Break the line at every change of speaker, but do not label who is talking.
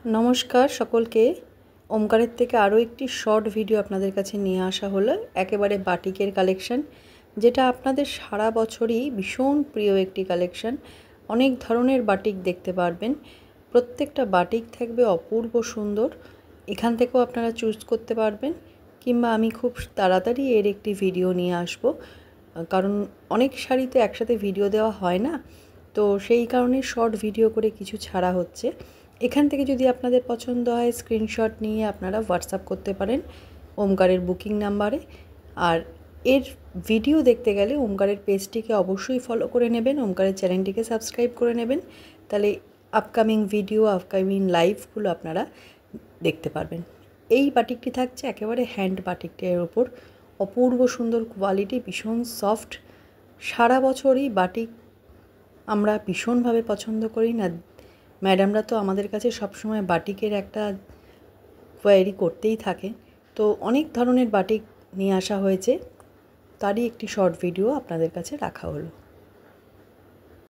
नमस्कार सकलके ओमकारेर थेके आरो एकटी शर्ट भिडियो आपनादेर काछे निये आसा हलो एकेबारे बाटिकेर कालेक्शन जेटा आपनादेर सारा बछरई भीषण प्रिय एकटी कालेक्शन। अनेक धरनेर बाटिक देखते पारबेन, प्रत्येकटा बाटिक थाकबे अपूर्व सुंदर। एखान थेकेও आपनारा चूज करते पारबेन किंबा आमी खूब ताड़ाताड़ी एर एकटी भिडियो निये आसबो, कारण अनेक शाड़ी तो एकसाथे भिडियो देওয়া হয় না, तो सेई कारणे शर्ट भिडियो करे किछु छाड़ा होच्छे। एखान থেকে যদি আপনাদের পছন্দ হয় স্ক্রিনশট নিয়ে আপনারা হোয়াটসঅ্যাপ করতে পারেন ওমকারের বুকিং নাম্বারে। আর এর ভিডিও দেখতে গেলে ওমকারের পেজটিকে অবশ্যই ফলো করে নেবেন, ওমকারের চ্যানেলটিকে সাবস্ক্রাইব করে নেবেন, তাহলে আপকামিং ভিডিও আপকামিং লাইভগুলো আপনারা দেখতে পারবেন। এই বাটিকটি থাকছে একেবারে হ্যান্ড বাটিকটির ওপর, অপূর্ব সুন্দর কোয়ালিটি, ভীষণ সফট। সারা বছরই বাটিক আমরা ভীষণভাবে পছন্দ করি না, मैडमरा तो आमादेर काछे सब समय बाटिकेर एकटा क्वायरि करतेई थाकेन, तो अनेक धरनेर बाटिक निये आसा हयेछे, तारई एकटी शर्ट भिडियो आपनादेर काछे राखा हलो।